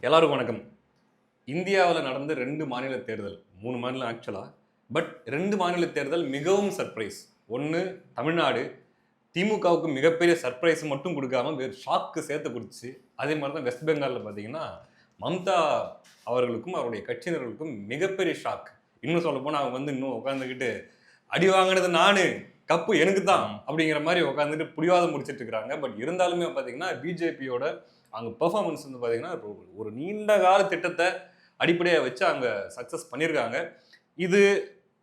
எல்லாருக்கும் வணக்கம். இந்தியாவில் நடந்த 2 மாநில தேர்தல், 3 மாநிலம் ஆக்சுவலா. பட் 2 மாநில தேர்தல் மிகவும் சர்ப்ரைஸ். ஒன்று தமிழ்நாடு திமுகவுக்கு மிகப்பெரிய சர்ப்ரைஸ் மட்டும் கொடுக்காம வேறு ஷாக்கு சேர்த்து கொடுத்துச்சு. அதே மாதிரி தான் வெஸ்ட் பெங்காலில் பார்த்தீங்கன்னா மம்தா அவர்களுக்கும் அவருடைய கட்சியினர்களுக்கும் மிகப்பெரிய ஷாக். இன்னும் சொல்ல போனால் அவங்க வந்து இன்னும் உட்காந்துக்கிட்டு அடி வாங்கினது நானு, கப்பு எனக்கு தான் அப்படிங்கிற மாதிரி உட்காந்துட்டு புடிவாதம் முடிச்சிட்டு இருக்கிறாங்க. பட் இருந்தாலுமே பார்த்தீங்கன்னா பிஜேபியோட அங்கே பெர்ஃபார்மன்ஸ் வந்து பார்த்தீங்கன்னா ஒரு நீண்ட கால திட்டத்தை அடிப்படையாக வச்சு அங்கே சக்ஸஸ் பண்ணியிருக்காங்க. இது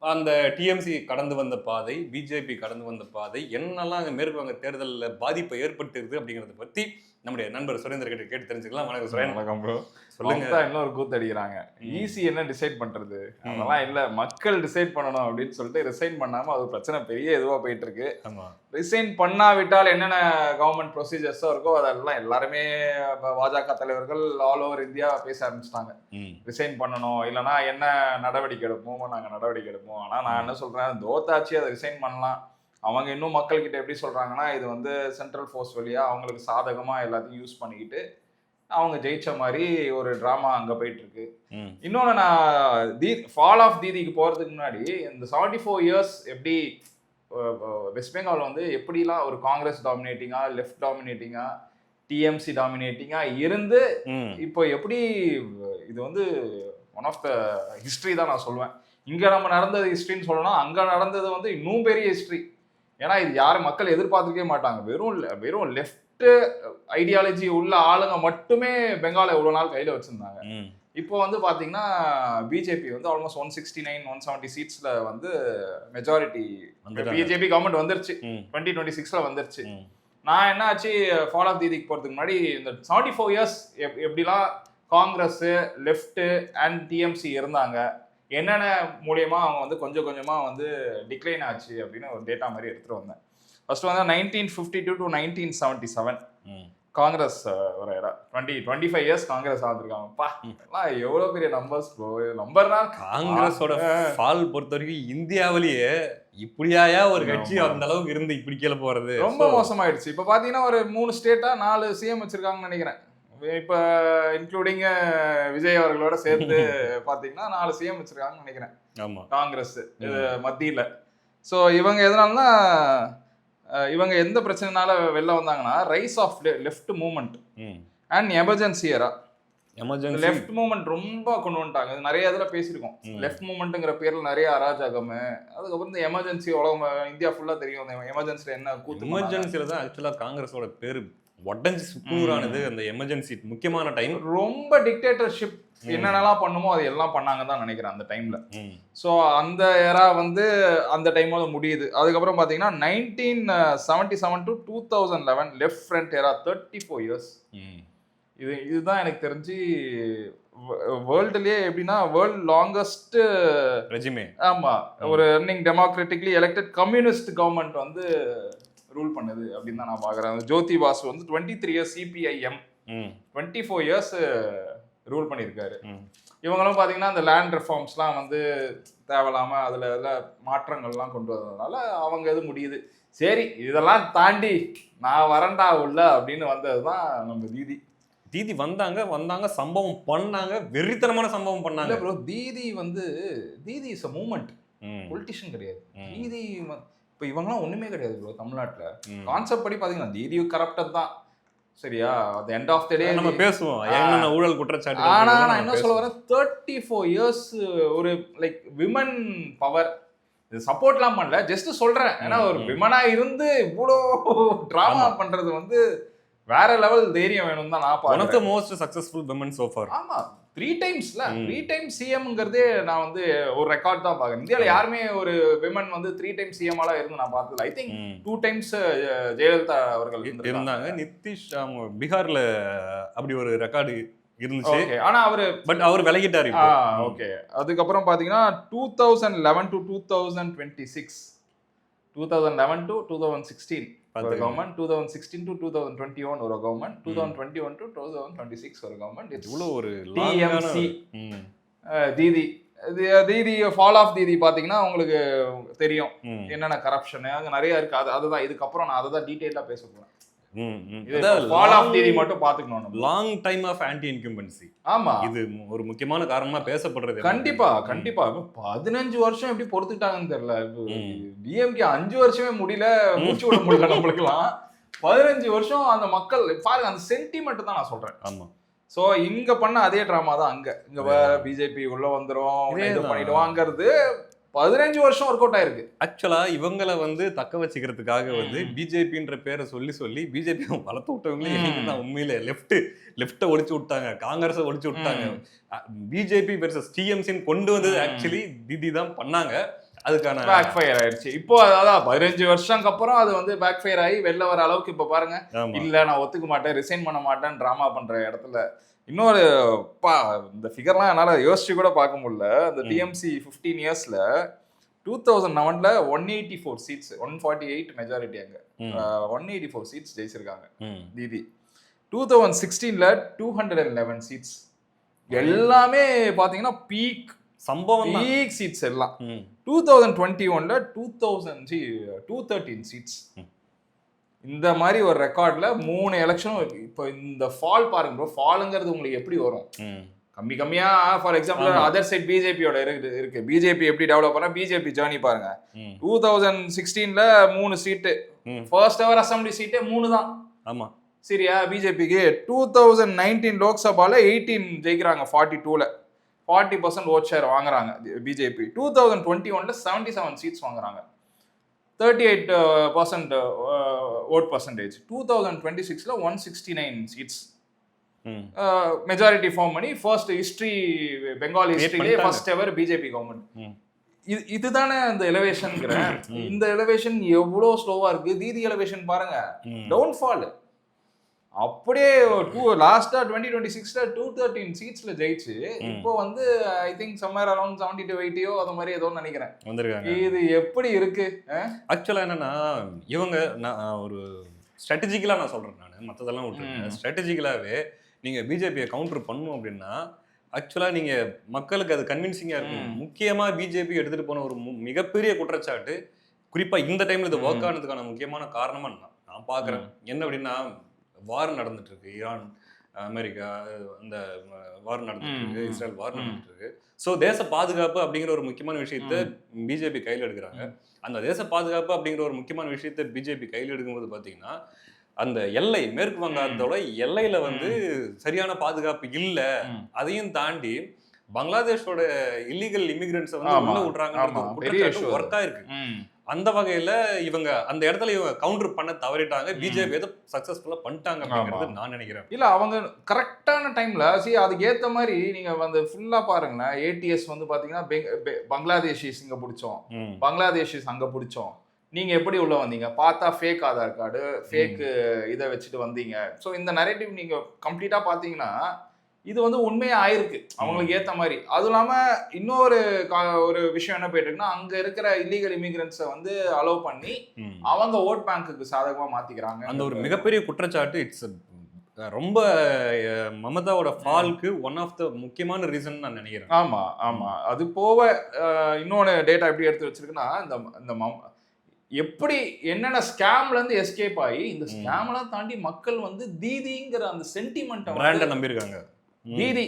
அந்த டிஎம்சி கடந்து வந்த பாதை, பிஜேபி கடந்து வந்த பாதை என்னெல்லாம் அங்கே மேற்கு வங்க தேர்தலில் பாதிப்பை ஏற்படுத்திருக்கு அப்படிங்கிறத பற்றி நம்முடைய நண்பர் சுரேந்தர் கிட்ட கேட்டு தெரிஞ்சுக்கலாம். வணக்கம் சுரேன். வணக்கம் ப்ரோ. சொல்லுங்க. இன்னொரு கூத்து அடிக்கிறாங்க. ஈஸி என்ன டிசைட் பண்றது, அதெல்லாம் இல்ல மக்கள் டிசைட் பண்ணணும் அப்படின்னு சொல்லிட்டு ரிசைன் பண்ணாம அது பிரச்சனை பெரிய இதுவா போயிட்டு இருக்கு. ரிசைன் பண்ணாவிட்டால் என்னென்ன கவர்மெண்ட் ப்ரொசீஜர்ஸோ இருக்கோ அதெல்லாம் எல்லாருமே பாஜக தலைவர்கள் ஆல் ஓவர் இந்தியா பேச ஆரம்பிச்சிட்டாங்க. ரிசைன் பண்ணணும், இல்லைன்னா என்ன நடவடிக்கை எடுப்போம், நாங்கள் நடவடிக்கை எடுப்போம். ஆனால் நான் என்ன சொல்றேன், தோத்தாச்சு அதை ரிசைன் பண்ணலாம். அவங்க இன்னும் மக்கள்கிட்ட எப்படி சொல்றாங்கன்னா, இது வந்து சென்ட்ரல் ஃபோர்ஸ் வழியா அவங்களுக்கு சாதகமா எல்லாத்தையும் யூஸ் பண்ணிக்கிட்டு அவங்க ஜெயிச்ச மாதிரி ஒரு டிராமா அங்க போயிட்டு இருக்கு. இன்னொன்னு, நான் ஃபால் ஆஃப் தீதிக்கு போறதுக்கு முன்னாடி இந்த 74 இயர்ஸ் எப்படி வெஸ்ட் பெங்கால் வந்து எப்படிலாம் ஒரு காங்கிரஸ் டாமினேட்டிங்கா, லெஃப்ட் டாமினேட்டிங்கா, டிஎம்சி டாமினேட்டிங்கா இருந்து இப்போ எப்படி இது வந்து ஒன் ஆஃப் த ஹிஸ்டரி தான் நான் சொல்லுவேன். இங்க நம்ம நடந்தது ஹிஸ்டரின்னு சொல்லணும், அங்க நடந்தது வந்து இன்னும் பெரிய ஹிஸ்டரி. ஏன்னா இது யாரும் மக்கள் எதிர்பார்த்துக்கவே மாட்டாங்க. வெறும் லெஃப்ட் ஐடியாலஜி உள்ள ஆளுங்க மட்டுமே பெங்காலை இவ்வளவு நாள் கையில வச்சிருந்தாங்க. இப்போ வந்து பாத்தீங்கன்னா பிஜேபி வந்து ஆல்மோஸ்ட் 169 170 சீட்ஸ்ல வந்து மெஜாரிட்டி பிஜேபி கவர்மெண்ட் வந்துருச்சு. 2026ல வந்துருச்சு. நான் என்ன ஆச்சு, ஃபால் ஆஃப் தீதிக்கு போறதுக்கு முன்னாடி இந்த 74 இயர்ஸ் எப்படிலாம் காங்கிரஸ், லெஃப்ட் அண்ட் டிஎம்சி இருந்தாங்க, என்னென்ன மூலியமா அவங்க வந்து கொஞ்சம் கொஞ்சமா வந்து டிக்ளைன் ஆச்சு அப்படின்னு ஒரு டேட்டா மாதிரி எடுத்துட்டு வந்தேன். ஃபர்ஸ்ட் வந்து 1952 to 1977 காங்கிரஸ் ஒரு இடம் 25 இயர்ஸ் காங்கிரஸ் ஆகிருக்காங்கப்பா. எல்லாம் எவ்வளவு பெரிய நம்பர்ஸ். நம்பர்னா காங்கிரஸோட ஃபால் பொறுத்த வரைக்கும் இந்தியாவிலேயே இப்படியாயா ஒரு கட்சி அந்த அளவுக்கு இருந்து இப்படி கீழே போறது ரொம்ப மோசமாயிடுச்சு. இப்ப பாத்தீங்கன்னா ஒரு 3 ஸ்டேட்டா 4 சிஎம் வச்சிருக்காங்கன்னு நினைக்கிறேன். இப்ப இன்க்ளூடிங் விஜய் அவர்களோட சேர்த்து பாத்தீங்கன்னா 4 சிஎம் வச்சிருக்காங்கன்னு நினைக்கிறேன் காங்கிரஸ் மத்தியில. ஸோ இவங்க எதனாலனா, இவங்க எந்த பிரச்சனைனால வெளில வந்தாங்கன்னா, rise of left movement and emergency era. Left movement ரொம்ப கொண்டு வந்துட்டாங்க. நிறைய இதுல பேசியிருக்கோம். லெஃப்ட் மூவ்மெண்ட்ங்கிற பேர்ல நிறைய அராஜகம். அதுக்கப்புறம் இந்த எமர்ஜென்சி உலகம் இந்தியா ஃபுல்லா தெரியும். எமர்ஜென்சில என்ன கூத்து, எமர்ஜென்சில தான் ஆக்சுவலா காங்கிரஸோட பேரு உடஞ்சி சுக்குறானது. அந்த எமர்ஜென்சி முக்கியமான டைம். ரொம்ப டிக்டேட்டர்ஷிப் என்னென்னலாம் பண்ணுமோ அது எல்லாம் பண்ணாங்க தான் நினைக்கிறேன் அந்த டைம்ல. ஸோ அந்த ஏரா வந்து அந்த டைமோட முடியுது. அதுக்கப்புறம் பார்த்தீங்கன்னா 1977 to 2011 left front era 34 years. இதுதான் எனக்கு தெரிஞ்சு வேர்ல்டுலயே எப்படின்னா வேர்ல்ட் லாங்கஸ்ட் ரெஜிமே. ஆமா, ஒரு running democratically elected communist government வந்து ரூல் பண்ணுது அப்படின்னு தான் நான் பாக்குறேன். ஜோதி பாசு வந்து 23 இயர்ஸ் சிபிஐஎம் 24 இயர்ஸ் ரூல் பண்ணியிருக்காரு. இவங்களும் பாத்தீங்கன்னா அந்த லேண்ட் ரிஃபார்ம்ஸ்லாம் வந்து தேவையில்லாம அதுல மாற்றங்கள்லாம் கொண்டு வந்ததுனால அவங்க இது முடியுது. சரி, இதெல்லாம் தாண்டி நான் வரண்டா உள்ள அப்படின்னு வந்ததுதான் நம்ம தீதி வந்தாங்க சம்பவம் பண்ணாங்க, வெறித்தனமான சம்பவம் பண்ணாங்க. Bro, Didi is a movement, politician கிடையாது. தீதி இப்போ இவங்கலாம் ஒண்ணுமே கிடையாது ப்ரோ தமிழ்நாட்டுல. கான்செப்ட் படி பாத்தீங்கன்னா தீதி கரப்டட் தான். சரியா, at the end of the day நம்ம பேசுவோம் என்னென்ன ஊழல் குற்றச்சாட்டு. ஆனா நான் என்ன சொல்ல வரேன், 34 இயர்ஸ் ஒரு லைக் விமன் பவர் இது சப்போர்ட்லாம் பண்ணல, ஜஸ்ட் சொல்றேன். ஏன்னா ஒரு விமனா இருந்து இவ்வளோ டிராமா பண்றது வந்து வேற லெவல் தைரியம் வேணும் தான் நான் பாக்குறேன். one of the most successful women so far. ஆமா, 3 டைம்ஸ் சிஎம்ங்கிறதே நான் வந்து ஒரு ரெக்கார்ட் தான் பாக்குறேன். இந்தியாவில் யாருமே ஒரு விமன் வந்து 3 டைம்ஸ் சிஎம்ஆல இருந்து நான் பார்த்தது. ஐ திங்க் 2 டைம்ஸ் ஜெயலலிதா அவர்கள் இருந்தாங்க. நிதிஷ் அவங்க பீகார்ல அப்படி ஒரு ரெக்கார்டு இருந்துச்சு. ஆனா அவர் விலகிட்டாரு. ஓகே, அதுக்கப்புறம் பாத்தீங்கன்னா 2011 to 2026, 2011 to 2016 ஒரு கவர்மெண்ட், 2016 to 2021 ஒரு கவர்மெண்ட், 2021 to 2026 ஒரு கவர்மெண்ட். இவ்வளவு ஒரு டிஎம்சி தீதி ஃபால் ஆஃப் தீதி பாத்தீங்கன்னா உங்களுக்கு தெரியும் என்னென்ன கரப்ஷன் அங்க நிறைய இருக்கு. அதுதான் இதுக்கப்புறம் நான் அதை தான் டீட்டெயிலா பேச போறேன். ஃபால் ஆஃப் தீதி மட்டும் பாத்துக்கணும். Long time of anti incumbency. ஆமா, இது ஒரு முக்கியமான காரணமா பேசப்படுறது. கண்டிப்பா கண்டிப்பா. 15 வருஷம் எப்படி பொறுத்துட்டாங்கன்னு தெரியல. டிஎம்கே 5 வருஷமே முடியல, மூச்சு விட முடியல நம்மளுக்குலாம். 15 வருஷம் அந்த மக்கள் பாருங்க, அந்த சென்டிமெண்ட் தான் நான் சொல்றேன். ஆமா. சோ இங்க பண்ண அதே டிராமா தான் இங்க பிஜேபி உள்ள வந்துரும், இது பண்ணிடுவாங்கிறது 15 வருஷம் ஒர்க் அவுட் ஆயிருக்கு. ஆக்சுவலா இவங்களை தக்க வச்சுக்கிறதுக்காக பிஜேபின்ற பேரை சொல்லி பிஜேபி வளர்த்து விட்டவங்களே உண்மையில லெஃப்ட ஒழிச்சு விட்டாங்க, காங்கிரஸை ஒழிச்சு விட்டாங்க. பிஜேபி வெர்சஸ் டிஎம்சி கொண்டு வந்தது ஆக்சுவலி தீதி தான் பண்ணாங்க. அதுக்கான பேக் ஃபயர் ஆயிடுச்சு. இப்போ அதான் 15 வருஷம்க்கு அப்புறம் அது பேக் ஃபயர் ஆகி வெளில வர அளவுக்கு இப்ப பாருங்க. இல்ல நான் ஒத்துக்க மாட்டேன், ரிசைன் பண்ண மாட்டேன் டிராமா பண்ற இடத்துல இன்னொரு இந்த ஃபிகர்லாம் என்னால யோசிச்சு கூட பார்க்க முடியல. இந்த டிஎம்சி 15 இயர்ஸ்ல 2009ல 184 சீட்ஸ், 148 மெஜாரிட்டி, அங்க 184 சீட்ஸ் ஜெயிச்சிருக்காங்க தீதி. 2016ல 211 சீட்ஸ். எல்லாமே பாத்தீங்கன்னா பீக் சம்பவம், பீக் சீட்ஸ் எல்லாம். 2021ல 213 சீட்ஸ். இந்த மாதிரி ஒரு ரெக்கார்ட்ல 3 எலெக்ஷனும். இப்போ இந்த ஃபால் பாருங்க ப்ரோ, ஃபாலுங்கிறது உங்களுக்கு எப்படி வரும்? கம்மியா ஃபார் எக்ஸாம்பிள் அதர் சைட் பிஜேபியோட இருக்கு. பிஜேபி எப்படி டெவலப் பண்ணா, பிஜேபி ஜேர்னி பாருங்க. 2016ல 3 சீட்டு, ஃபர்ஸ்ட் எவர் அசம்பிளி சீட்டே 3 தான். ஆமா, சரியா பிஜேபிக்கு. 2019 லோக்சபால 18 ஜெயிக்கிறாங்க, 42ல 40% ஓட் ஷேர் வாங்குறாங்க பிஜேபி. 2021ல 77 சீட்ஸ் வாங்குறாங்க, 38% ஓட் பர்சன்டேஜ். 2026ல 169 சீட்ஸ் மெஜாரிட்டி ஃபார்ம் பண்ணி ஃபர்ஸ்ட் ஹிஸ்டரி, பெங்கால் ஹிஸ்டரியிலே ஃபர்ஸ்ட் எவர் பிஜேபி கவர்மெண்ட். இதுதானே அந்த எலிவேஷன்ங்கிற. இந்த எலிவேஷன் எவ்வளவு ஸ்லோவா இருக்கு. தீதி எலிவேஷன் பாருங்க, டவுன் ஃபால். அப்படியே லாஸ்டா 2026ல 213 சீட்ஸ்ல ஜெயிச்சு இப்போ I think somewhere around 70 to 80 அது மாதிரி ஏதோ நினைக்கிறேன் வந்திருக்காங்க. இது எப்படி இருக்கு? ஆக்சுவலா என்னன்னா, இவங்க நான் ஒரு ஸ்ட்ராட்டஜிக்கலா நான் சொல்றேன், நான் மற்றதெல்லாம் விட்டுருக்கேன். ஸ்ட்ராட்டஜிக்கலாவே நீங்க பிஜேபியை கவுண்டர் பண்ணும் அப்படின்னா ஆக்சுவலா நீங்க மக்களுக்கு அது கன்வின்சிங்கா இருக்கும். முக்கியமா பிஜேபி எடுத்துட்டு போன ஒரு மிகப்பெரிய குற்றச்சாட்டு, குறிப்பா இந்த டைம்ல இது ஒர்க் ஆனதுக்கான முக்கியமான காரணமா நான் பாக்குறேன் என்ன அப்படின்னா, வார் நடந்துட்டு இருக்கு, ஈரான் அமெரிக்கா அந்த வார் நடந்துட்டு இருக்கு, இஸ்ரேல் வார் நடந்துட்டு இருக்கு. ஸோ தேச பாதுகாப்பு அப்படிங்கிற ஒரு முக்கியமான விஷயத்த பிஜேபி கையில் எடுக்கிறாங்க. அந்த தேச பாதுகாப்பு அப்படிங்கிற ஒரு முக்கியமான விஷயத்த பிஜேபி கையில் எடுக்கும்போது பார்த்தீங்கன்னா, அந்த எல்லை, மேற்கு வங்காளத்தோட எல்லையில சரியான பாதுகாப்பு இல்லை. அதையும் தாண்டி பங்களாதேஷோட இல்லீகல் இமிகிரண்ட்ஸை உள்ள விடுறாங்க, ஒர்க்கா இருக்கு. அந்த வகையில இவங்க அந்த இடத்துல இவங்க கவுண்டர் பண்ண தவறிட்டாங்க. பிஜேபி எதை சக்சஸ்ஃபுல்லா பண்ணிட்டாங்க அப்படிங்கிறது நான் நினைக்கிறேன். இல்ல அவங்க கரெக்டான டைம்ல அதுக்கு ஏத்த மாதிரி நீங்க ஃபுல்லா பாருங்களேன். ஏடிஎஸ் பாத்தீங்கன்னா பங்களாதேஷிஸ் இங்க பிடிச்சோம், பங்களாதேஷிஸ் அங்க பிடிச்சோம். நீங்க எப்படி உள்ள வந்தீங்க? பார்த்தா ஃபேக் ஆதார் கார்டு, ஃபேக் இதை வச்சுட்டு வந்தீங்க. ஸோ இந்த நரேட்டிவ் நீங்க கம்ப்ளீட்டா பாத்தீங்கன்னா இது உண்மையா ஆயிருக்கு அவங்களுக்கு ஏத்த மாதிரி. அதுவும் இல்லாம இன்னொரு ஒரு விஷயம் என்ன போயிட்டு இருக்குன்னா, அங்க இருக்கிற இல்லீகல் இமிகிரண்ட்ஸை அலோவ் பண்ணி அவங்க ஓட் பேங்க்குக்கு சாதகமா மாத்திக்கிறாங்க. அந்த ஒரு மிகப்பெரிய குற்றச்சாட்டு. இட்ஸ் ரொம்ப மமதாவோட ஃபால்க்கு ஒன் ஆஃப் த முக்கியமான ரீசன் நான் நினைக்கிறேன். ஆமா ஆமா. அது போக இன்னொன்னு டேட்டா எப்படி எடுத்து வச்சிருக்குன்னா, இந்த எப்படி என்னென்ன ஸ்கேம்ல இருந்து எஸ்கேப் ஆகி இந்த ஸ்கேம்லாம் தாண்டி மக்கள் தீதிங்கிற அந்த சென்டிமெண்ட் நம்பியிருக்காங்க. தீதி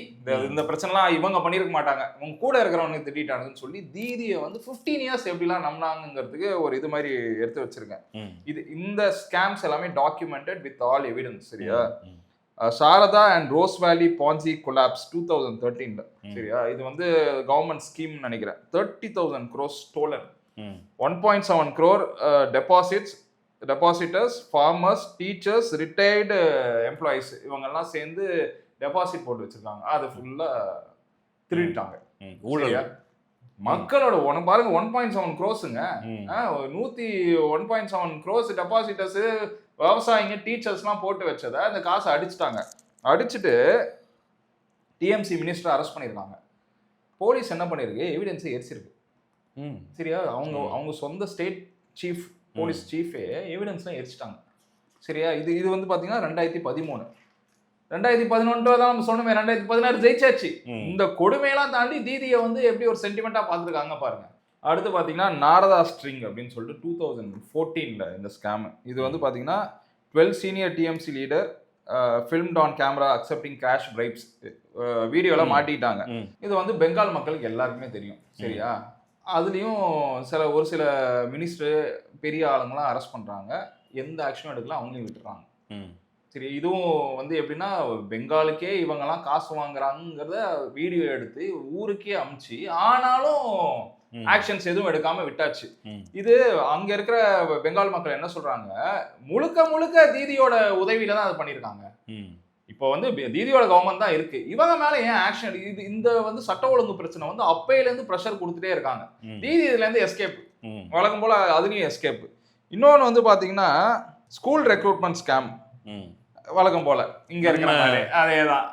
இந்த பிரச்சனைலாம் இவங்க பண்ணிருக்க மாட்டாங்க, உங்க கூட இருக்கிறவங்க திட்டானுங்கன்னு சொல்லி தீதியை 15 இயர்ஸ் எப்படிலாம் நம்பினாங்கிறதுக்கு ஒரு இது மாதிரி எடுத்து வச்சிருக்கேன். இது இந்த ஸ்கேம்ஸ் எல்லாமே டாக்குமெண்டட் வித் ஆல் எவிடன்ஸ். சரியா? சாரதா அண்ட் ரோஸ் வேலி பான்சி கொலாப்ஸ் 2013ல. சரியா? இது கவர்மெண்ட் ஸ்கீம் நினைக்கிறேன். 30,000 crores stolen, 1.7 crore depositors, farmers, teachers, retired employees இவங்கெல்லாம் சேர்ந்து டெபாசிட் போட்டு வச்சிருக்காங்க. அது ஃபுல்லா திருடிட்டாங்க. மக்களோட பாருங்க 1.7 crores-ங்க, 1.7 crores டெபாசிட்டர்ஸ், விவசாயிங்க, டீச்சர்ஸ்லாம் போட்டு வச்சதை அந்த காசை அடிச்சுட்டாங்க. அடிச்சுட்டு டிஎம்சி மினிஸ்டர் அரெஸ்ட் பண்ணியிருக்காங்க. போலீஸ் என்ன பண்ணிருக்கு, எவிடன்ஸை எரிச்சிருக்கு. சரியா? அவங்க சொந்த ஸ்டேட் சீஃப், போலீஸ் சீஃபே எவிடன்ஸ்லாம் எரிச்சிட்டாங்க. சரியா? இது பாத்தீங்கன்னா 2013. 2011 தான் நம்ம சொன்னோமே, 2016 ஜெயிச்சாச்சு. இந்த கொடுமையெல்லாம் தாண்டி தீதியை எப்படி ஒரு சென்டிமெண்டா பார்த்துருக்காங்க பாருங்க. அடுத்து பாத்தீங்கன்னா நாரதா ஸ்ட்ரிங் அப்படின்னு சொல்லிட்டு 2014ல இந்த ஸ்கேம். இது பாத்தீங்கன்னா 12 senior TMC leader filmed on camera accepting cash bribes வீடியோல மாட்டிட்டாங்க. இது வந்து பெங்கால் மக்களுக்கு எல்லாருக்குமே தெரியும், சரியா? அதுலயும் ஒரு சில மினிஸ்டர் பெரிய ஆளுங்களாம் அரெஸ்ட் பண்றாங்க, எந்த ஆக்ஷனும் எடுக்கல, அவங்களையும் விட்டுறாங்க. சரி, இதுவும் வந்து எப்படின்னா பெங்காலுக்கே இவங்கெல்லாம் காசு வாங்குறாங்கிறத வீடியோ எடுத்து ஊருக்கே அமிச்சு, ஆனாலும் ஆக்ஷன்ஸ் எதுவும் எடுக்காம விட்டாச்சு. இது அங்க இருக்கிற பெங்கால் மக்கள் என்ன சொல்றாங்க, முழுக்க முழுக்க தீதியோட உதவியில தான் அது பண்ணிருக்காங்க. இப்போ வந்து தீதியோட கவர்மெண்ட் தான் இருக்கு, இவங்க மேல ஏன் ஆக்ஷன்? இது இந்த வந்து சட்ட ஒழுங்கு பிரச்சனை வந்து அப்பையில இருந்து பிரஷர் கொடுத்துட்டே இருக்காங்க. தீதி இதுல இருந்து எஸ்கேப், வழக்கம் போல அதுலயும் எஸ்கேப். இன்னொன்னு வந்து பாத்தீங்கன்னா ஸ்கூல் ரெக்ரூட்மெண்ட் ஸ்கேம், வழக்கம் போல இங்க இருக்கிற மாதிரி அதேதான்.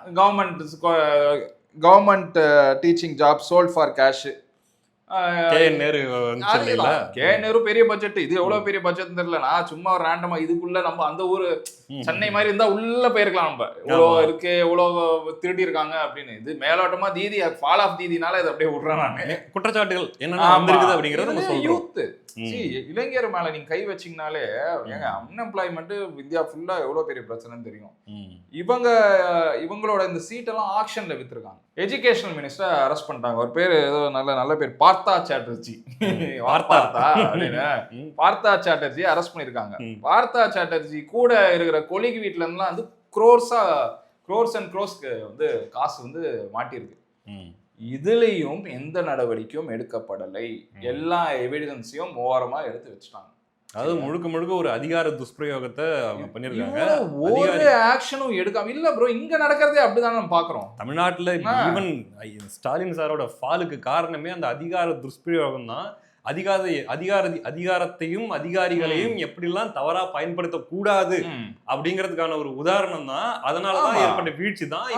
Government teaching job sold for cash. Nehru பெரிய பட்ஜெட், இது எவ்வளவு பெரிய பட்ஜெட் தெரியல. நான் சும்மா ரேண்டமா இதுக்குள்ள நம்ம அந்த ஊரு சென்னை மாதிரி இருந்தா உள்ள போயிருக்கலாம், நம்ம இவ்வளவு இருக்கு இவ்வளவு திருடி இருக்காங்க அப்படின்னு. இது மேலோட்டமா தீதி ஃபால் ஆஃப் தீதினால இதை அப்படியே விடுறேன் நான். குற்றச்சாட்டுகள் என்ன யூத் இளைஞர் மேல நீங்க கை வச்சீங்கனாலே ஏங்க அன்எம்ப்ளாய்மெண்ட் இந்தியா ஃபுல்லா எவ்வளவு பெரிய பிரச்சனைன்னு தெரியும். இவங்களோட இந்த சீட்டெல்லாம் ஆக்ஷன்ல வித்துருக்காங்க. எஜுகேஷனல் மினிஸ்டர் அரெஸ்ட் பண்ணிட்டாங்க. ஒரு பேர் ஏதோ நல்ல பேர் பார்த்தா சாட்டர்ஜி. பார்த்தா சாட்டர்ஜி அரெஸ்ட் பண்ணிருக்காங்க. பார்த்தா சாட்டர்ஜி கூட இருக்கிற கொலிக் வீட்டுல இருந்துலாம் வந்து க்ரோர்ஸ் அண்ட் க்ரோஸ்க்கு வந்து காசு வந்து மாட்டிருக்கு. இதுலயும் எந்த நடவடிக்கையும் எடுக்கப்படலை. எல்லா எவிடன்ஸையும் ஓரமா எடுத்து வச்சுட்டாங்க. அதாவது முழுக்க முழுக்க ஒரு அதிகார துஷ்பிரயோகத்தை அவங்க பண்ணிருக்காங்க. ஒரு ஆக்ஷனும் எடுக்காம இல்ல ப்ரோ, இங்க நடக்கிறதே அப்படிதான் நம்ம பாக்குறோம். தமிழ்நாட்டுல ஈவன் ஸ்டாலின் சாரோட ஃபாலுக்கு காரணமே அந்த அதிகார துஷ்பிரயோகம் தான். அதிகாரத்தையும் அதிகாரிகளையும் எப்படிலாம் தவறா பயன்படுத்த கூடாது அப்படிங்கிறதுக்கான ஒரு உதாரணம் தான். அதனாலதான் ஏற்பட்ட வீழ்ச்சி தான்.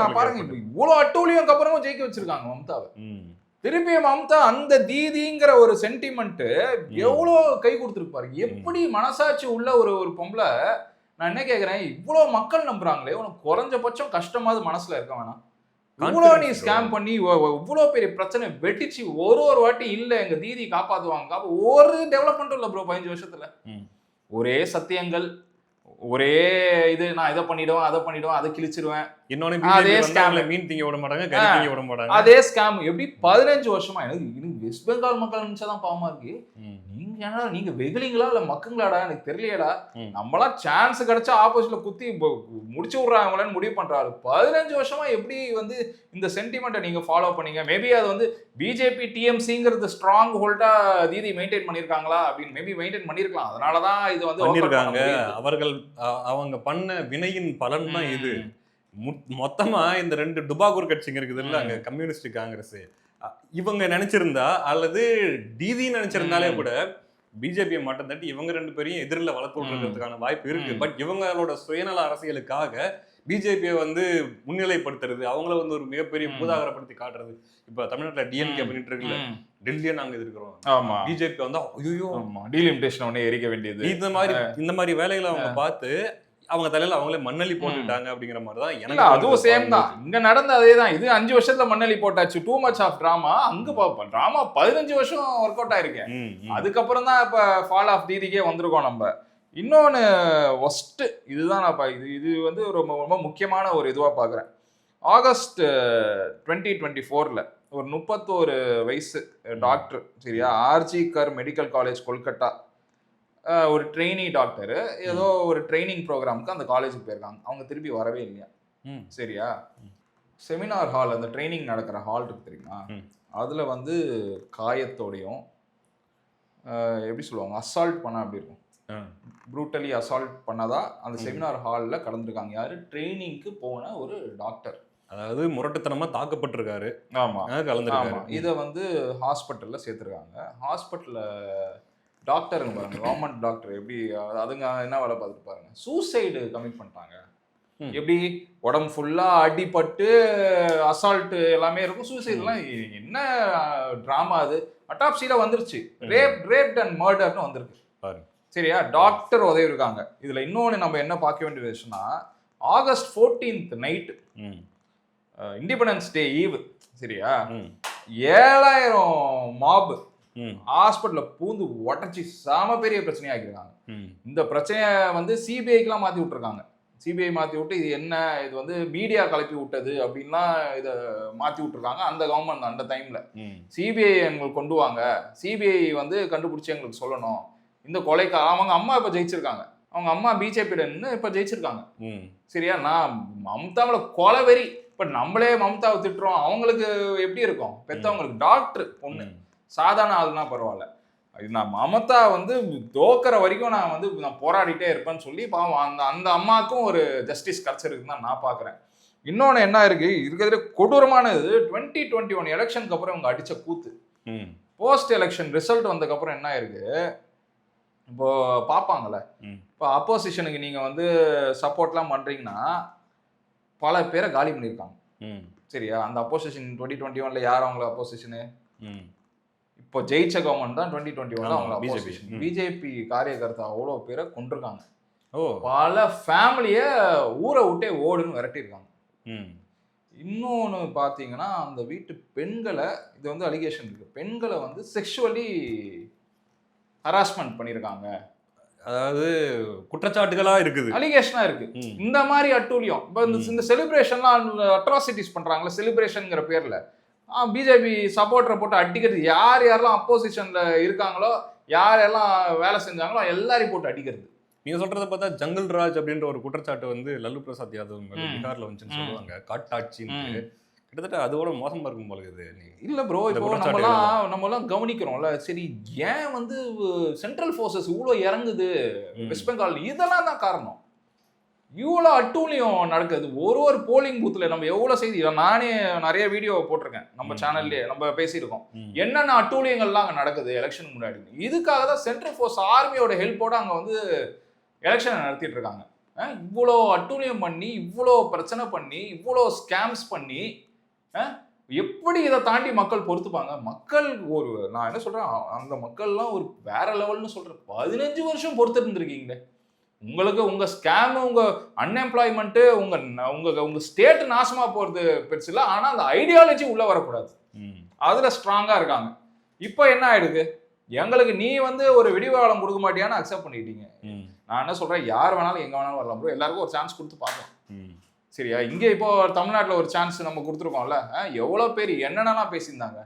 நான் பாருங்க, இவ்வளவு அட்டூழியம் அப்புறமும் ஜெயிக்க வச்சிருக்காங்க மம்தாவை. திருப்பியும் மம்தா அந்த தீதிங்கிற ஒரு சென்டிமெண்ட் எவ்வளோ கை கொடுத்துருப்பாரு. எப்படி மனசாட்சி உள்ள ஒரு பொம்பளை. நான் என்ன கேட்கிறேன், இவ்வளவு மக்கள் நம்புறாங்களே, உனக்கு குறைஞ்சபட்சம் கஷ்டமாவது மனசுல இருக்க வேணாம்? இவ்வளோ நீ ஸ்கேம் பண்ணி இவ்வளோ பெரிய பிரச்சனை வெட்டிச்சு ஒரு வாட்டி இல்ல எங்க தீதி காப்பாத்துவாங்க. ஒரு டெவலப்மெண்ட்டும் இல்ல ப்ரோ 15 வருஷத்துல. ஒரே சத்தியங்கள், ஒரே இது, நான் இதை பண்ணிடுவேன் அதை பண்ணிடுவேன் அதை கிழிச்சிருவேன். இன்னொன்னு அதே ஸ்கேம்ல மீன் திங்க விட மாட்டாங்க, கறி திங்க விட மாட்டாங்க. அதே ஸ்கேம் எப்படி 15 வருஷமா. எனக்கு வெஸ்ட் பெங்கால் மக்கள் நினைச்சாதான் பாவமா இருக்கு. நீங்க வெகுலிங்களா இல்ல மக்குங்களாடா எனக்கு தெரியலையடா. நம்மளாம் சான்ஸ் கிடைச்சா ஆப்போசிட்ல குத்தி முடிச்சு விடுறாங்களான்னு முடிவு பண்றாரு. 15 வருஷமா எப்படி வந்து இந்த சென்டிமெண்ட்டை நீங்க ஃபாலோ பண்ணீங்க? மேபி அது வந்து பிஜேபி டிஎம்சிங்கிறது ஸ்ட்ராங் ஹோல்டா தீதி மெயின்டைன் பண்ணிருக்காங்களா அப்படின்னு மேபி மெயின்டைன் பண்ணிருக்கலாம். அதனாலதான் இது வந்து பண்ணிருக்காங்க. அவர்கள் அவங்க பண்ண வினையின் பலன் தான் இது. மொத்தமா இந்த 2 டுபாகூர் கட்சிங்க இருக்குது இல்ல, அங்க கம்யூனிஸ்ட் காங்கிரஸ், இவங்க நினைச்சிருந்தா அல்லது டிதி நினைச்சிருந்தாலே கூட பிஜேபியை மட்டும் தட்டி இவங்க 2 பேரையும் எதிரில் வளர்த்து விடுறதுக்கான வாய்ப்பு இருக்கு. பட் இவங்களோட சுயநல அரசியலுக்காக பிஜேபியை வந்து முன்னிலைப்படுத்துறது, அவங்கள வந்து ஒரு மிகப்பெரிய பூதாகரப்படுத்தி காட்டுறது. இப்ப தமிழ்நாட்டுல டிஎம்கே பண்ணிட்டு இருக்குல்ல, டெல்லியா நாங்க எதிர்க்கிறோம், பிஜேபி வந்தா ஐயோ டீலிமிட்டேஷன் ஒண்ணே எரிக்க வேண்டியது, இந்த மாதிரி வேலைகளை அவங்க பார்த்து அவங்க தலையில அவங்களே மண்ணலி போட்டுட்டாங்க அப்படிங்கிற மாதிரி தான் எனக்கு. அதுவும் சேம் தான் இங்க நடந்த அதே தான். இது 5 வருஷத்துல மண்ணலி போட்டாச்சு. Too much of drama. அங்க பாப்போம் டிராமா 15 வருஷம் ஒர்க் அவுட் ஆயிருக்கேன். அதுக்கப்புறம் தான் இப்ப ஃபால் ஆஃப் தீதிக்கே வந்திருக்கோம் நம்ம. இன்னொன்னு ஒஸ்ட் இதுதான் நான் இது வந்து ரொம்ப ரொம்ப முக்கியமான ஒரு இதுவா பாக்குறேன். ஆகஸ்ட் 2024ல ஒரு 31 வயசு டாக்டர், சரியா, ஆர்ஜி கர் மெடிக்கல் காலேஜ் கொல்கட்டா, ஒரு ட்ரெயினி டாக்டர் ஏதோ ஒரு ட்ரைனிங் ப்ரோக்ராமுக்கு அந்த காலேஜுக்கு போயிருக்காங்க. அவங்க திருப்பி வரவே இல்லையா, சரியா. செமினார் ஹால், அந்த ட்ரைனிங் நடக்கிற ஹால் இருக்கு தெரியுமா, அதுல வந்து காயத்தோடையும் எப்படி சொல்லுவாங்க, அசால்ட் பண்ண அப்படி இருக்கும், ப்ரூட்டலி அசால்ட் பண்ணதா அந்த செமினார் ஹாலில் கலந்துருக்காங்க. யாரு? ட்ரைனிங்க்கு போன ஒரு டாக்டர். அதாவது முரட்டுத்தனமா தாக்கப்பட்டிருக்காரு. ஆமா, கலந்துருக்காரு. இதை வந்து ஹாஸ்பிட்டல்ல சேர்த்துருக்காங்க. ஹாஸ்பிட்டல்ல டாக்டருங்க பாருங்க, கவர்மெண்ட் டாக்டர் எப்படி அதுங்க என்ன வேலை பார்த்துட்டு பாருங்க, சூசைடு கமிட் பண்ணிட்டாங்க. எப்படி உடம்பு ஃபுல்லா அடிபட்டு அசால்ட் எல்லாமே இருக்கும், சூசைட்லாம் என்ன டிராமா அது. அட்டாப்சியில வந்துருச்சு, ரேப் அண்ட் மர்டர்னு வந்திருக்கு, சரியா. டாக்டர் உதவி இருக்காங்க. இதுல இன்னொன்னு நம்ம என்ன பார்க்க வேண்டிய விஷயம்னா, August 14th night independence day eve, சரியா, 7000 மாப் ஹாஸ்பிட்டல்ல பூந்து உடச்சி செம பெரிய பிரச்சனையா ஆக்கிருக்காங்க. இந்த பிரச்சனைய வந்து சிபிஐக்கெல்லாம் மாத்தி விட்டுருக்காங்க. சிபிஐ மாத்தி விட்டு இது என்ன, இது வந்து மீடியா கலப்பி விட்டது அப்படின்லாம் இதை மாத்தி விட்டுருக்காங்க அந்த கவர்மெண்ட் அந்த டைம்ல. சிபிஐ எங்களுக்கு கொண்டு வாங்க, சிபிஐ வந்து கண்டுபிடிச்சி எங்களுக்கு சொல்லணும் இந்த கொலைக்கு. அவங்க அம்மா இப்ப ஜெயிச்சிருக்காங்க, அவங்க அம்மா பிஜேபியில நின்று இப்ப ஜெயிச்சிருக்காங்க. சரியா, நான் மம்தாவில கொலைவெறி. இப்ப நம்மளே மம்தாவை திட்டுறோம், அவங்களுக்கு எப்படி இருக்கும்? பெத்தவங்களுக்கு டாக்டர் பொண்ணு, சாதாரண ஆளுனா பரவாயில்ல. நான் மமதா வந்து தோக்கிற வரைக்கும் நான் போராடிட்டே இருப்பேன்னு சொல்லி பாவம் அந்த அம்மாவுக்கும் ஒரு ஜஸ்டிஸ் கிடைச்சிருக்குன்னு தான் நான் பாக்குறேன். இன்னொன்னு என்ன இருக்கு, இருக்கிறதுல கொடூரமானது 2021 எலெக்ஷனுக்கு அப்புறம் இவங்க அடிச்ச கூத்து. போஸ்ட் எலெக்ஷன் ரிசல்ட் வந்ததுக்கு அப்புறம் என்ன இருக்கு, இப்போ பாப்பாங்கல்ல, இப்போ அப்போசிஷனுக்கு நீங்க வந்து சப்போர்ட்லாம் பண்றீங்கன்னா பல பேரை காலி பண்ணியிருக்காங்க. சரியா, அந்த அப்போசிஷன் 2021 யார் அவங்கள அப்போசிஷனு? இப்போ ஜெயிச்ச கவர்மெண்ட் தான் 2021 அவங்க அப்போசிஷன். பிஜேபி காரியகர்த்தா அவ்வளோ பேரை கொண்டிருக்காங்க. பல ஃபேமிலியை ஊரை விட்டே ஓடுன்னு விரட்டியிருக்காங்க. இன்னொன்று பார்த்தீங்கன்னா அந்த வீட்டு பெண்களை, இது வந்து அலிகேஷன் இருக்கு, பெண்களை வந்து செக்ஷுவலி ஹராஸ்மெண்ட் பண்ணியிருக்காங்க. அதாவது குற்றச்சாட்டுகளா இருக்குது, அலிகேஷனா இருக்கு. இந்த மாதிரி அட்டூழியம் இப்போ இந்த செலிப்ரேஷன்லாம் அட்ராசிட்டிஸ் பண்றாங்களா செலிப்ரேஷன்ங்கிற பேர்ல, பிஜேபி சப்போர்ட்டரை போட்டு அடிக்கிறது. யார் யாரெல்லாம் அப்போசிஷன்ல இருக்காங்களோ, யார் யாரெல்லாம் வேலை செஞ்சாங்களோ எல்லாரையும் போட்டு அடிக்கிறது. நீங்க சொல்றத பார்த்தா ஜங்கல் ராஜ் அப்படின்ற ஒரு குற்றச்சாட்டு வந்து லல்லு பிரசாத் யாதவ் பீகார்ல வந்துச்சுன்னு சொல்லுவாங்க, காட்டாட்சின்னு. கிட்டத்தட்ட அதோட மோசமா இருக்கும் போல இது. இல்ல ப்ரோ, இப்போ நம்மலாம் கவனிக்கிறோம்ல, சரி ஏன் வந்து சென்ட்ரல் ஃபோர்ஸஸ் இவ்வளோ இறங்குது வெஸ்ட் பெங்கால், இதெல்லாம் தான் காரணம். இவ்வளோ அட்டூழியம் நடக்குது ஒரு போலிங் பூத்துல. நம்ம எவ்வளோ செய்தி, நானே நிறைய வீடியோ போட்டிருக்கேன் நம்ம சேனல்லே, நம்ம பேசியிருக்கோம் என்னென்ன அட்டூழியங்கள்லாம் அங்கே நடக்குது எலெக்ஷனுக்கு முன்னாடி. இதுக்காக தான் சென்ட்ரல் ஃபோர்ஸ் ஆர்மியோட ஹெல்ப்போட அங்கே வந்து எலெக்ஷனை நடத்திட்டு இருக்காங்க. இவ்வளோ அட்டூழியம் பண்ணி, இவ்வளோ பிரச்சனை பண்ணி, இவ்வளோ ஸ்கேம்ஸ் பண்ணி, எப்படி இதை தாண்டி மக்கள் பொறுத்துப்பாங்க? மக்கள் ஒரு, நான் என்ன சொல்றேன், அந்த மக்கள்லாம் ஒரு வேற லெவல்னு சொல்றேன். 15 வருஷம் பொறுத்து இருந்திருக்கீங்களே. உங்களுக்கு உங்க ஸ்கேம், உங்க அன்எம்ப்ளாய்மெண்ட், உங்க ஸ்டேட் நாசமா போறது பெருசு இல்லை, ஆனா அந்த ஐடியாலஜி உள்ள வரக்கூடாது, அதுல ஸ்ட்ராங்கா இருக்காங்க. இப்போ என்ன ஆயிடுது, எங்களுக்கு நீ வந்து ஒரு விடிவாளம் கொடுக்க மாட்டியான்னு அக்செப்ட் பண்ணிட்டீங்க. நான் என்ன சொல்றேன், யார் வேணாலும் எங்க வேணாலும் வரலாம் ப்ரோ, எல்லாருக்கும் ஒரு சான்ஸ் கொடுத்து பார்க்கலாம். சரியா, இங்க இப்போ தமிழ்நாட்டில் ஒரு சான்ஸ் நம்ம கொடுத்துருக்கோம்ல, எவ்வளவு பேர் என்னென்னலாம் பேசியிருந்தாங்க.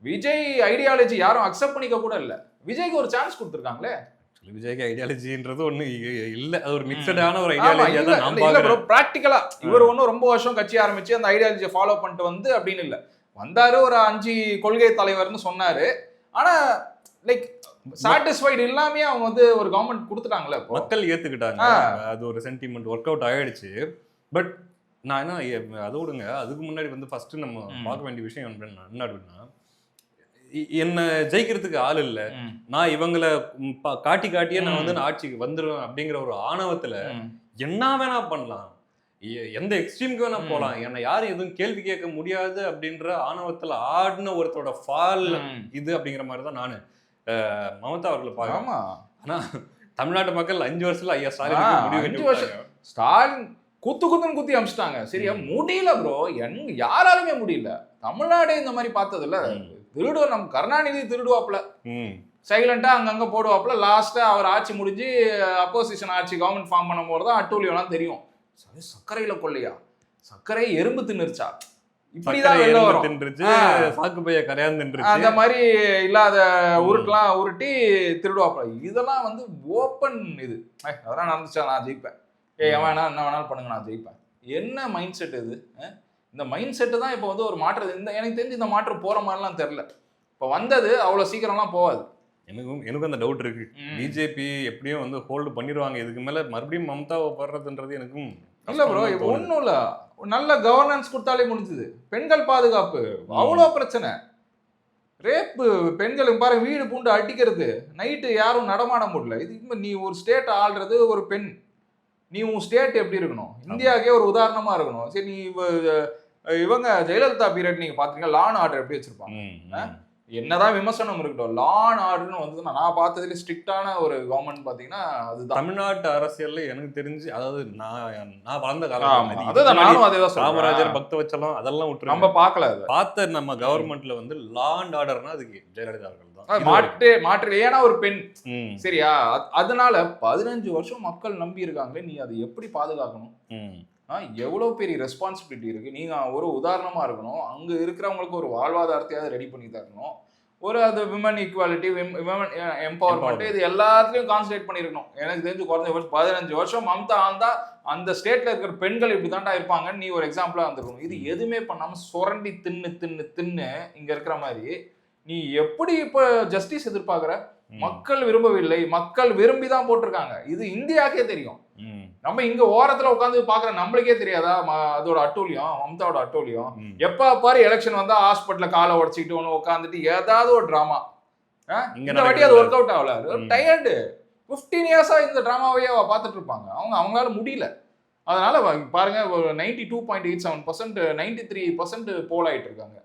விஜய் ஐடியாலஜி யாரும் அக்செப்ட் பண்ணிக்க கூட இல்லை, விஜய்க்கு ஒரு சான்ஸ் கொடுத்துருக்காங்களே. விஜய்க்கு ஐடியாலஜின்றது ஒண்ணு இல்ல, அது ஒரு மிக்சடான ஒரு ஐடியாலஜியா தான் நான் பாக்குறேன். பிராக்டிகலா இவர் ஒன்னும் ரொம்ப வருஷம் கட்சி ஆரம்பிச்சு அந்த ஐடியாலஜியை ஃபாலோ பண்ணிட்டு வந்து அப்படின்னு இல்ல, வந்தாரு ஒரு 5 கொள்கை தலைவர்னு சொன்னாரு. ஆனா லைக் சாட்டிஸ்ஃபைடு இல்லாமே அவங்க வந்து ஒரு கவர்மெண்ட் கொடுத்துட்டாங்கல்ல, மக்கள் ஏத்துக்கிட்டாங்க. அது ஒரு சென்டிமெண்ட் ஒர்க் அவுட் ஆயிடுச்சு. பட் நான் என்ன அதை விடுங்க, அதுக்கு முன்னாடி வந்து ஃபர்ஸ்ட் நம்ம பார்க்க வேண்டிய விஷயம் என்ன, என்ன ஜெயிக்கிறதுக்கு ஆள் இல்ல, நான் இவங்களை காட்டியே நான் வந்து ஆட்சிக்கு வந்துடுவேன் அப்படிங்கிற ஒரு ஆணவத்துல என்ன வேணா பண்ணலாம், எந்த எக்ஸ்ட்ரீமுக்கு வேணா போலாம், என்னை யாரும் எதுவும் கேள்வி கேட்க முடியாது அப்படின்ற ஆணவத்துல ஆடின ஒருத்தரோட ஃபால் இது அப்படிங்கிற மாதிரிதான் நானு மமதா அவர்களை பார்க்கலாம். ஆனா தமிழ்நாட்டு மக்கள் 5 வருஷத்துல ஐயா ஸ்டாலின் குத்துன்னு குத்தி அமிச்சிட்டாங்க. சரியா, முடியல ப்ரோ, யாராலுமே முடியல. தமிழ்நாடே இந்த மாதிரி பார்த்தது இல்ல. திருடுவோம், நம்ம கருணாநிதி திருடுவாப்புல, சைலண்டா அங்கங்க போடுவாப்புல, லாஸ்டா அவர் ஆட்சி முடிஞ்சு அப்போசிஷன் ஆட்சி கவர்மெண்ட் ஃபார்ம் பண்ணும் போதுதான் அட்டூழியம்லாம் தெரியும். சர்க்கரையில கொள்ளையா, சர்க்கரை எறும்பு தின்னுருச்சா, இப்படிதான் வெளில வரும். அந்த மாதிரி இல்லாத உருட்டுலாம் உருட்டி திருடுவாப்புல. இதெல்லாம் வந்து ஓப்பன் இது, அதெல்லாம் நடந்துச்சா நான் ஜெயிப்பேன், எவனா என்ன வேணாலும் பண்ணுங்க நான் ஜெயிப்பேன். என்ன மைண்ட் செட் இது? இந்த மைண்ட் செட்டு தான் இப்போ வந்து ஒரு மாற்றம். எனக்கு தெரிஞ்சு இந்த மாற்றம் போற மாதிரிலாம் தெரியல. இப்போ வந்தது அவ்வளோ சீக்கிரம்லாம் போகாது. எனக்கும் அந்த டவுட் இருக்கு. பிஜேபி எப்படியும் வந்து ஹோல்டு பண்ணிடுவாங்க, இதுக்கு மேல மறுபடியும் மம்தாவை படுறதுன்றது எனக்கும் இல்ல ப்ரோ. இப்போ ஒன்றும் இல்லை, நல்ல கவர்னன்ஸ் கொடுத்தாலே முடிஞ்சுது. பெண்கள் பாதுகாப்பு அவ்வளோ பிரச்சனை, ரேப்பு, பெண்களுக்கு பாருங்க வீடு பூண்டு அடிக்கிறது, நைட்டு யாரும் நடமாட முடியல. இது நீ ஒரு ஸ்டேட் ஆள்றது ஒரு பெண், நீ உன் ஸ்டேட் எப்படி இருக்கணும், இந்தியாவுக்கே ஒரு உதாரணமா இருக்கணும். சரி, நீ இவங்க ஜெயலலிதா பீரியட் நீங்க பாத்தீங்கன்னா லா அண்ட் ஆர்டர் எப்படி வச்சிருப்பாங்க, என்னதான் விமர்சனம் இருக்கட்டும், லா அண்ட் ஆர்டர்னு வந்து நான் பார்த்ததுல ஸ்ட்ரிக்டான ஒரு கவர்மெண்ட் பாத்தீங்கன்னா அதுதான். தமிழ்நாட்டு அரசியல்ல எனக்கு தெரிஞ்சு, அதாவது நான் வளர்ந்த ஆமா, காலம், அதுதான் நானும் அதே தான் காமராஜர், சொல்றேன். பக்தவச்சலம் அதெல்லாம் நம்ம விட்டுருங்க. பார்க்கல அது. பார்த்த நம்ம கவர்மெண்ட்ல வந்து லா அண்ட் ஆர்டர்னா அதுக்கு ஜெயலலிதா அவர்கள் தான். மாற்று ஏன்னா ஒரு பெண், ம், சரியா? அதனால 15 வருஷம் மக்கள் நம்பி இருக்காங்களே, நீ அதை எப்படி பாதுகாக்கணும்? ம், எவ்வளவு பெரிய ரெஸ்பான்சிபிலிட்டி இருக்கு. நீங்க ஒரு உதாரணமா இருக்கணும், அங்க இருக்கிறவங்களுக்கு ஒரு வாழ்வாதாரத்தையாவது ரெடி பண்ணி தரணும், ஒரு அது விமன் ஈக்குவாலிட்டி, விமன் எம்பவர்மெண்ட், இது எல்லாத்துலயும் கான்சன்ட்ரேட் பண்ணிருக்கணும். எனக்கு தெரிஞ்சு குறைஞ்ச வருஷம் 15 வருஷம் மம்தா ஆந்தா அந்த ஸ்டேட்ல இருக்கிற பெண்கள் இப்படிதான்டா இருப்பாங்கன்னு நீ ஒரு எக்ஸாம்பிளா வந்துருக்கணும். இது எதுவுமே பண்ணாம சுரண்டி தின்னு இங்க இருக்கிற மாதிரி நீ எப்படி இப்ப ஜஸ்டிஸ் எதிர்பார்க்கிற? மக்கள் விரும்பவில்லை, மக்கள் விரும்பி தான் போட்டிருக்காங்க. இது இந்தியாக்கே தெரியும். நம்ம இங்க ஓரத்துல உட்காந்து பாக்குற நம்மளுக்கே தெரியாதா அதோட அட்டூழியம், மம்தாவோட அட்டூழியம்? எப்ப பாரு எலெக்ஷன் வந்தா ஹாஸ்பிட்டல்ல காலை உடச்சிக்கிட்டு ஒண்ணு உட்காந்துட்டு ஏதாவது ஒரு டிராமா. இந்த வாட்டி அது ஒர்க் அவுட் ஆகல. டயர்டு 15 இயர்ஸா இந்த டிராமாவையே பார்த்துட்டு இருப்பாங்க. அவங்களால முடியல. அதனால பாருங்க 92.87%, 93% போல் ஆயிட்டு இருக்காங்க.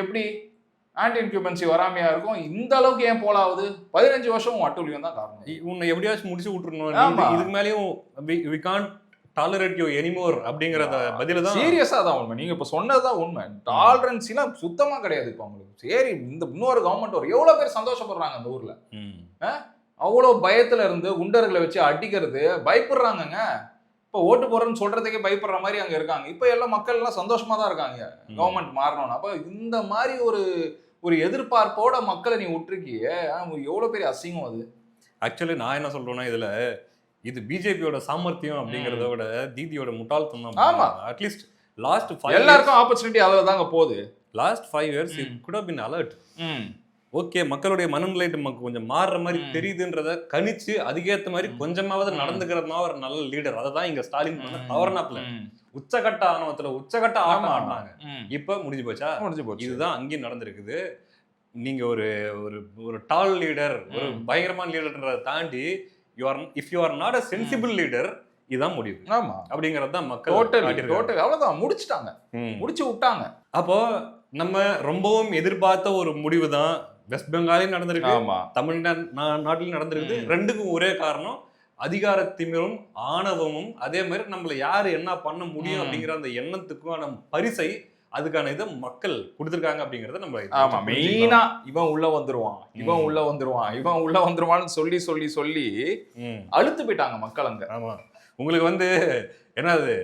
எப்படி ஆன்டி இன்குபன்சி வராமையா இருக்கும்? இந்த அளவுக்கு ஏன் போல் ஆகுது? 15 வருஷம் அட்டூழியம் தான் காரணம். உன்னை எப்படியாச்சும் முடிச்சு விட்டுறணும். இதுக்கு மேலேயும் we can't tolerate you anymore அப்படிங்கறத பதில தான். சீரியஸா தான் உண்மை. நீங்க இப்ப சொன்னதுதான் உண்மை. டாலரன்ஸ்லாம் சுத்தமா கிடையாது இப்ப அவங்களுக்கு. சரி, இந்த இன்னொரு கவர்மெண்ட் ஒரு எவ்வளவு பேர் சந்தோஷப்படுறாங்க அந்த ஊர்ல. அவ்வளவு பயத்துல இருந்து குண்டர்களை வச்சு அடிக்கிறது, பயப்படுறாங்கங்க. இப்ப ஓட்டு போறேன்னு சொல்றதுக்கே பயப்படுற மாதிரி அங்க இருக்காங்க. இப்ப எல்லாம் மக்கள் எல்லாம் சந்தோஷமா தான் இருக்காங்க கவர்மெண்ட் மாறணும். அப்ப இந்த மாதிரி ஒரு எதிர்பார்ப்போட மக்களை நீ விட்டுருக்கிய, எவ்வளவு பெரிய அசிங்கம் அது. ஆக்சுவலி நான் என்ன சொல்றேன்னா, இதுல இது பிஜேபியோட சாமர்த்தியம் அப்படிங்கறத விட தீதியோட முட்டாள்தனம். ஆமா, அட்லீஸ்ட் லாஸ்ட் 5 எல்லாருக்கும் ஆப்பர்ச்சுனிட்டி அதுல தாங்க போகுது. Last 5 years it could have been alert. Okay, மக்களுடைய மனநிலை நமக்கு கொஞ்சம் மாறுற மாதிரி தெரியுதுன்றத கணிச்சு அதுக்கேற்ற மாதிரி கொஞ்சமாவது நடந்துக்கிறதுனா ஒரு நல்ல லீடர். அததான் இங்க ஸ்டாலின் பண்ண தவறுனாப்ல. உச்சகட்ட ஆணவத்துல உச்சகட்ட ஆட்டம் ஆடினாங்க. இப்ப முடிஞ்சு போச்சா? முடிஞ்சு போச்சு. இதுதான் அங்கேயும் நடந்திருக்குது. நீங்க ஒரு ஒரு டால் லீடர், ஒரு பயங்கரமான லீடர்ன்றதை தாண்டி if you are not a sensible leader, இதான் முடிவு. ஆமா, அப்படிங்கறது தான் மக்கள் டோட்டல் அவ்வளவுதான் முடிச்சுட்டாங்க, முடிச்சு விட்டாங்க. அப்போ நம்ம ரொம்பவும் எதிர்பார்த்த ஒரு முடிவு தான் வெஸ்ட் பெங்காலையும் நடந்திருக்கு, தமிழ்நாட்டிலும் நடந்திருக்கு. ரெண்டுக்கும் ஒரே காரணம் அதிகார திமிரும் ஆணவமும். அதே மாதிரி நம்மள யாரு என்ன பண்ண முடியும் அப்படிங்கிற அந்த எண்ணத்துக்கான பரிசை, அதுக்கான இதை மக்கள் கொடுத்திருக்காங்க அப்படிங்கறத நம்ம. ஆமா, மெயினா இவன் உள்ள வந்துருவான், இவன் உள்ள வந்துருவான், இவன் உள்ள வந்துருவான்னு சொல்லி சொல்லி சொல்லி அழுத்து போயிட்டாங்க மக்கள் அங்க. ஆமா, உங்களுக்கு வந்து என்னது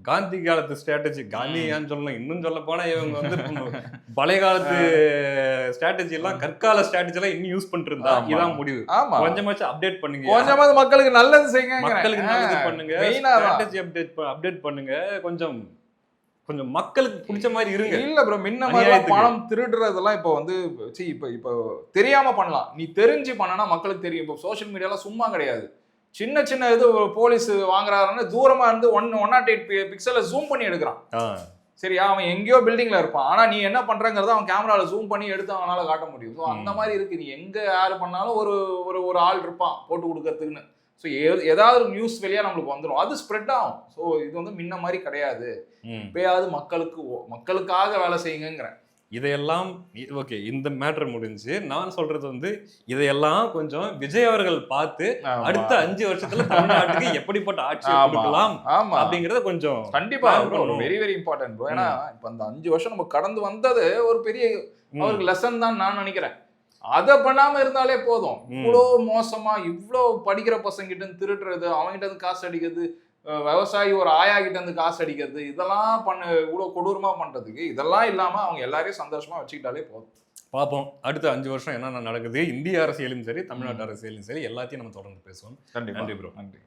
காந்தி காலத்து ஸ்ட்ராட்டஜி, காந்தியான்னு சொல்லணும். இன்னும் சொல்ல போனா இவங்க வந்து பழைய காலத்து ஸ்ட்ராட்டஜி எல்லாம், கற்கால ஸ்ட்ராட்டஜி எல்லாம் இன்னும் யூஸ் பண்ணிட்டு இருந்தா இதான் முடிவு. கொஞ்சமாச்சும் அப்டேட் பண்ணுங்க, கொஞ்சமாவது மக்களுக்கு நல்லது செய்யுங்க, மக்களுக்கு நல்லது பண்ணுங்க, ஸ்ட்ராட்டஜி அப்டேட் பண்ணுங்க, கொஞ்சம் மக்களுக்கு பிடிச்ச மாதிரி இருங்க. இல்ல ப்ரோ, முன்ன மாதிரி பணம் திருடுறதெல்லாம் இப்ப வந்து இப்ப தெரியாம பண்ணலாம். நீ தெரிஞ்சு பண்ணனா மக்களுக்கு தெரியும். இப்போ சோசியல் மீடியாலாம் சும்மா கிடையாது. சின்ன சின்ன இது போலீஸ் வாங்குறாருன்னு தூரமா இருந்து 108 பிக்சல்ல ஜூம் பண்ணி எடுக்கிறான். சரியா, அவன் எங்கேயோ பில்டிங்ல இருப்பான். ஆனா நீ என்ன பண்றங்கிறத அவன் கேமரால ஜூம் பண்ணி எடுத்து அவனால காட்ட முடியும். ஸோ அந்த மாதிரி இருக்கு. நீ எங்க யாரு பண்ணாலும் ஒரு ஆள் இருப்பான் போட்டு கொடுக்கறதுக்குன்னு. ஸோ ஏதாவது ஒரு நியூஸ் வெளியா நம்மளுக்கு வந்துடும், அது ஸ்ப்ரெட் ஆகும். ஸோ இது வந்து முன்ன மாதிரி கிடையாது. இப்பயாவது மக்களுக்காக வேலை செய்யுங்கிறேன். இதையெல்லாம் ஓகே, இந்த மேட்டர் முடிஞ்சு. நான் சொல்றது வந்து இதையெல்லாம் கொஞ்சம் விஜய் அவர்கள் பார்த்து அடுத்த 5 வருஷத்துல தமிழ்நாட்டுக்கு எப்படிப்பட்ட ஆட்சி கொடுக்கலாம் அப்படிங்கறத கொஞ்சம் கண்டிப்பா வெரி வெரி இம்பார்ட்டன்ட் ப்ரோ. ஏன்னா இப்ப அந்த 5 வருஷம் நம்ம கடந்து வந்தது ஒரு பெரிய அவருக்கு லெசன் தான் நான் நினைக்கிறேன். அதை பண்ணாம இருந்தாலே போதும். இவ்வளோ மோசமா, இவ்வளோ படிக்கிற பசங்க கிட்ட இருந்து திருடுறது, அவங்ககிட்ட இருந்து காசு அடிக்கிறது, விவசாயி ஒரு ஆயா கிட்ட இருந்து காசு அடிக்கிறது, இதெல்லாம் இவ்வளோ கொடூரமா பண்றதுக்கு இதெல்லாம் இல்லாம அவங்க எல்லாரையும் சந்தோஷமா வச்சுக்கிட்டாலே போதும். பார்ப்போம் அடுத்த 5 வருஷம் என்னென்ன நடக்குது. இந்திய அரசியலும் சரி, தமிழ்நாட்டு அரசியலும் சரி, எல்லாத்தையும் நம்ம தொடர்ந்து பேசுவோம். நன்றி ப்ரோ. நன்றி.